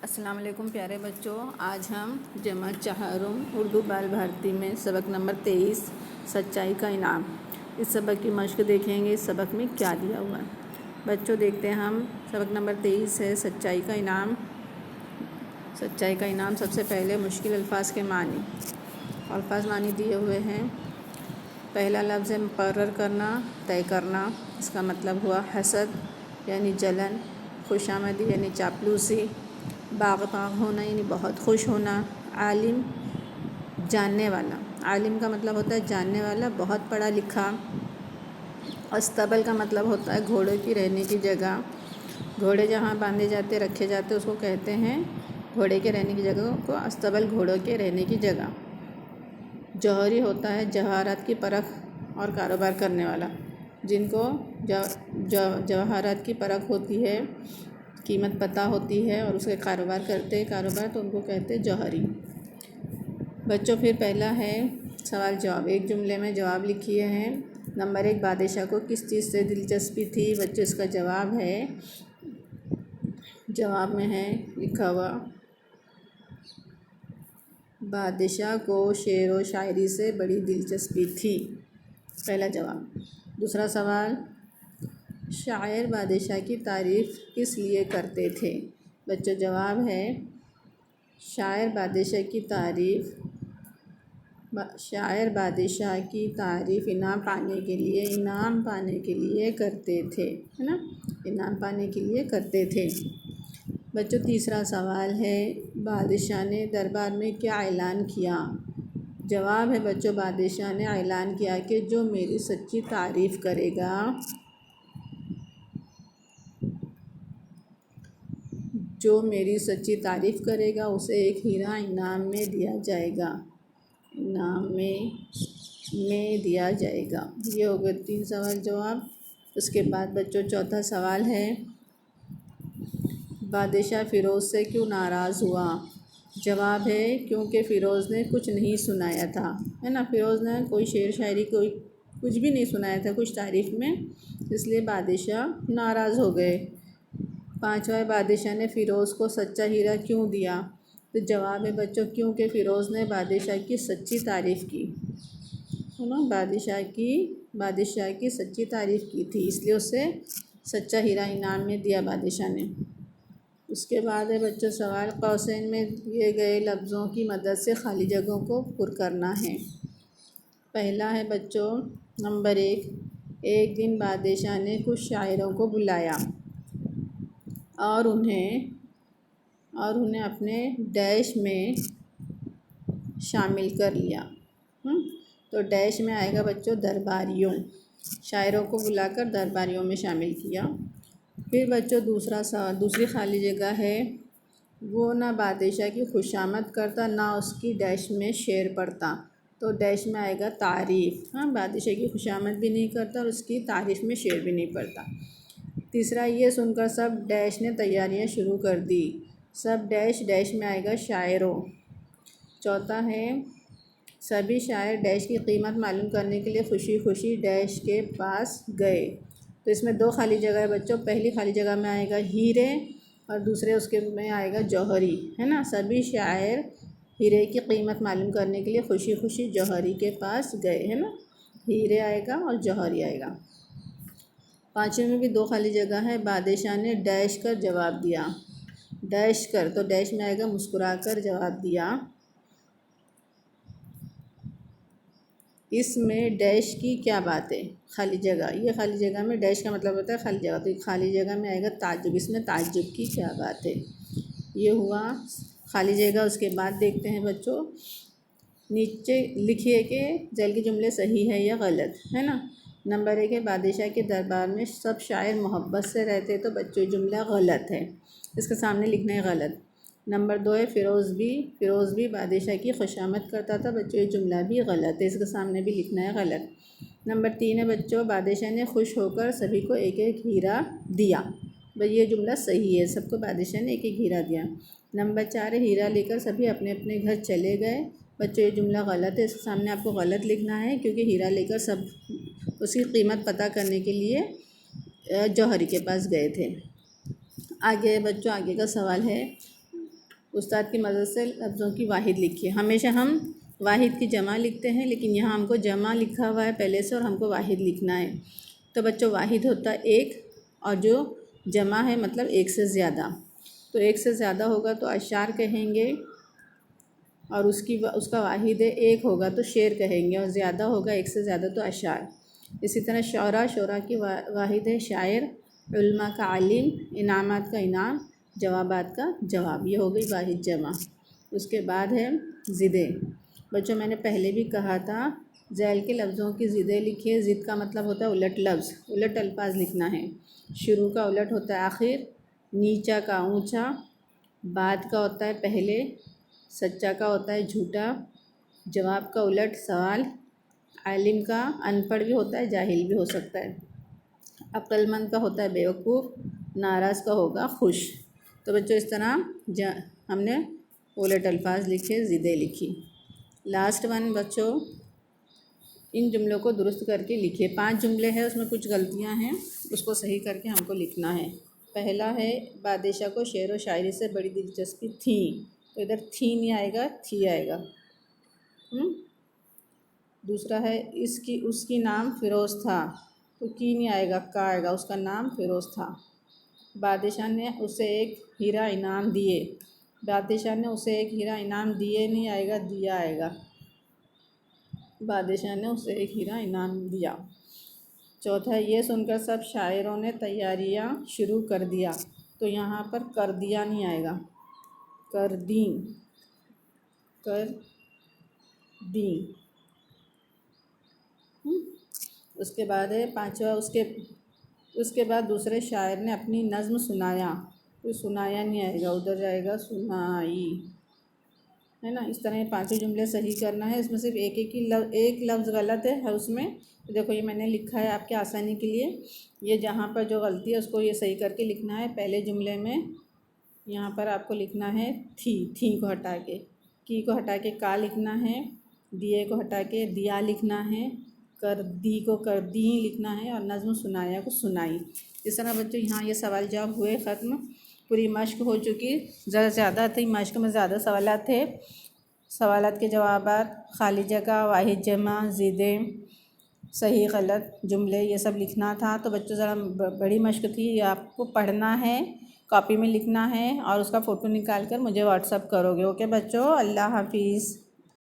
अस्सलाम वालेकुम प्यारे बच्चों। आज हम जमा चहारुम उर्दू बाल भारती में सबक नंबर 23 सच्चाई का इनाम इस सबक की मश्क देखेंगे। इस सबक में क्या दिया हुआ है बच्चों, देखते हैं हम। सबक नंबर 23 है सच्चाई का इनाम। सच्चाई का इनाम सबसे पहले मुश्किल अल्फाज के मानी। अल्फाज मानी दिए हुए हैं। पहला लफ्ज़ है मुकर्रर करना, तय करना। इसका मतलब हुआ हसद यानी जलन, खुशामदी यानी चापलूसी, बाग़ होना यानी बहुत खुश होना। आलिम जानने वाला, आलिम का मतलब होता है जानने वाला, बहुत पढ़ा लिखा। अस्तबल का मतलब होता है घोड़े की रहने की जगह। घोड़े जहाँ बांधे जाते रखे जाते उसको कहते हैं, घोड़े के रहने की जगह को अस्तबल, घोड़ों के रहने की जगह। जौहरी होता है जवाहरात की परख और कारोबार करने वाला। जिनको जवाहरात की परख होती है, कीमत पता होती है और उसके कारोबार करते हैं तो उनको कहते हैं जौहरी। बच्चों फिर पहला है सवाल जवाब। एक जुमले में जवाब लिखिए हैं। नंबर 1, बादशाह को किस चीज़ से दिलचस्पी थी? बच्चों इसका जवाब है, जवाब में है लिखा हुआ, बादशाह को शेर व शायरी से बड़ी दिलचस्पी थी। पहला जवाब। दूसरा सवाल, शायर बादशाह की तारीफ़ किस लिए करते थे? बच्चों जवाब है, शायर बादशाह की तारीफ़ इनाम पाने के लिए करते थे, है ना। इनाम पाने के लिए करते थे। बच्चों तीसरा सवाल है, बादशाह ने दरबार में क्या ऐलान किया? जवाब है बच्चों, बादशाह ने ऐलान किया कि जो मेरी सच्ची तारीफ़ करेगा, उसे एक हीरा इनाम में दिया जाएगा। ये हो गए 3 सवाल जवाब। उसके बाद बच्चों चौथा सवाल है, बादशाह फ़िरोज़ से क्यों नाराज़ हुआ? जवाब है, क्योंकि फ़िरोज़ ने कुछ नहीं सुनाया था, है ना। फ़िरोज़ ने कोई शेर शायरी कुछ भी नहीं सुनाया था कुछ तारीफ़ में, इसलिए बादशाह नाराज़ हो गए। पाँचवा, बादशाह ने फ़िरोज़ को सच्चा हीरा क्यों दिया? तो जवाब है बच्चों, क्योंकि फ़िरोज़ ने बादशाह की सच्ची तारीफ़ की, है ना। बादशाह की सच्ची तारीफ़ की थी, इसलिए उसे सच्चा हीरा इनाम में दिया बादशाह ने। उसके बाद है बच्चों सवाल, कौसैन में दिए गए लफ्ज़ों की मदद से खाली जगहों को पुर करना है। पहला है बच्चों नंबर 1, एक दिन बादशाह ने कुछ शायरों को बुलाया और उन्हें अपने डैश में शामिल कर लिया। तो डैश में आएगा बच्चों दरबारियों। शायरों को बुलाकर दरबारियों में शामिल किया। फिर बच्चों दूसरी खाली जगह है, वो ना बादशाह की खुशामद करता ना उसकी डैश में शेर पढ़ता। तो डैश में आएगा तारीफ़। बादशाह की खुशामद भी नहीं करता और उसकी तारीफ़ में शेर भी नहीं पढ़ता। तीसरा, ये सुनकर सब डैश ने तैयारियां शुरू कर दी। सब डैश में आएगा शायरों। चौथा है, सभी शायर डैश की कीमत मालूम करने के लिए खुशी खुशी डैश के पास गए। तो इसमें 2 खाली जगह है बच्चों। पहली खाली जगह में आएगा हीरे और दूसरे उसके में आएगा जौहरी, है ना। सभी शायर हीरे की कीमत मालूम करने के लिए खुशी खुशी जौहरी के पास गए, है ना। हीरे आएगा और जौहरी आएगा। पाँचवें में भी 2 खाली जगह है। बादशाह ने डैश कर जवाब दिया। डैश कर, तो डैश में आएगा मुस्कुराकर जवाब दिया। इसमें डैश की क्या बात है? खाली जगह। ये खाली जगह में डैश का मतलब होता है खाली जगह, तो खाली जगह में आएगा ताज्जुब। इसमें ताज्जुब की क्या बात है? ये हुआ खाली जगह। उसके बाद देखते हैं बच्चों, नीचे लिखिए कि जैल के जुमले सही है या गलत, है ना। नंबर 1 है, बादशाह के दरबार में सब शायर मोहब्बत से रहते। तो बच्चों जुमला गलत है, इसके सामने लिखना है गलत। नंबर 2 है, फ़िरोज़ भी बादशाह की खुशामद करता था। बच्चों ये जुमला भी गलत है, इसके सामने भी लिखना है गलत। नंबर 3 है बच्चों, बादशाह ने खुश होकर सभी को एक एक हीरा दिया। भाई ये जुमला सही है, सबको बादशाह ने एक एक हीरा दिया। नंबर 4 है, हीरा लेकर सभी अपने अपने घर चले गए। बच्चों ये जुमला गलत है, इसके सामने आपको गलत लिखना है, क्योंकि हीरा लेकर सब उसकी कीमत पता करने के लिए जौहरी के पास गए थे। आगे बच्चों आगे का सवाल है, उस्ताद की मदद से लफ्ज़ों की वाहिद लिखिए। हमेशा हम वाहिद की जमा लिखते हैं, लेकिन यहाँ हमको जमा लिखा हुआ है पहले से और हमको वाहिद लिखना है। तो बच्चों वाहिद होता है एक, और जो जमा है मतलब एक से ज़्यादा। तो एक से ज़्यादा होगा तो अशार कहेंगे, और उसका वाहिद है एक होगा तो शेर कहेंगे, और ज़्यादा होगा एक से ज़्यादा तो अशार। इसी तरह शौरा की वाहिद है शायर, उल्मा का आलिम, इनामात का इनाम, जवाबात का जवाब। ये हो गई वाहिद जमा। उसके बाद है ज़िदे। बच्चों मैंने पहले भी कहा था ज़ैल के लफ्ज़ों की ज़िदे लिखिए। ज़िद का मतलब होता है उलट लफ्ज़, उलट अल्फाज लिखना है। शुरू का उलट होता है आखिर, नीचा का ऊंचा, बाद का होता है पहले, सच्चा का होता है झूठा, जवाब का उलट सवाल, आलिम का अनपढ़ भी होता है, जाहिल भी हो सकता है, अक्लमंद का होता है बेवकूफ़, नाराज़ का होगा खुश। तो बच्चों इस तरह हमने उलट अल्फाज लिखे, ज़िदे लिखी। लास्ट वन बच्चों, इन जुमलों को दुरुस्त करके लिखिए। 5 जुमले हैं, उसमें कुछ गलतियां हैं, उसको सही करके हमको लिखना है। पहला है बादशाह को शेर व शायरी से बड़ी दिलचस्पी थी, तो इधर थी नहीं आएगा, थी आएगा। दूसरा है उसकी नाम फ़िरोज़ था, तो की नहीं आएगा, का आएगा, उसका नाम फ़िरोज़ था। बादशाह ने उसे एक हीरा इनाम दिए, बादशाह ने उसे एक हीरा इनाम दिए नहीं आएगा, दिया आएगा। बादशाह ने उसे एक हीरा इनाम दिया। चौथा है ये सुनकर सब शायरों ने तैयारियां शुरू कर दिया, तो यहाँ पर कर दिया नहीं आएगा, कर दी, कर दी। उसके बाद है पांचवा, उसके बाद दूसरे शायर ने अपनी नज़्म सुनाया, तो सुनाया नहीं आएगा, उधर जाएगा सुनाई, है ना। इस तरह ये 5 जुमले सही करना है। इसमें सिर्फ एक लफ्ज़ गलत है उसमें। तो देखो ये मैंने लिखा है आपके आसानी के लिए, ये जहाँ पर जो गलती है उसको ये सही करके लिखना है। पहले जुमले में यहाँ पर आपको लिखना है थी को हटा के, की को हटा के का लिखना है, दिए को हटा के दिया लिखना है, कर दी को कर दी लिखना है, और नज़्म सुनाया को सुनाई। इस तरह बच्चों यहाँ ये सवाल जवाब हुए ख़त्म, पूरी मश्क हो चुकी। ज़्यादा थी मश्क में, ज़्यादा सवालात थे। सवालात के जवाबात, खाली जगह, वाहिद जमा, ज़िदे, सही गलत जुमले, ये सब लिखना था। तो बच्चों ज़रा बड़ी मश्क थी, ये आपको पढ़ना है, कॉपी में लिखना है, और उसका फ़ोटो निकाल कर मुझे व्हाट्सअप करोगे। ओके बच्चों, अल्लाह हाफिज़।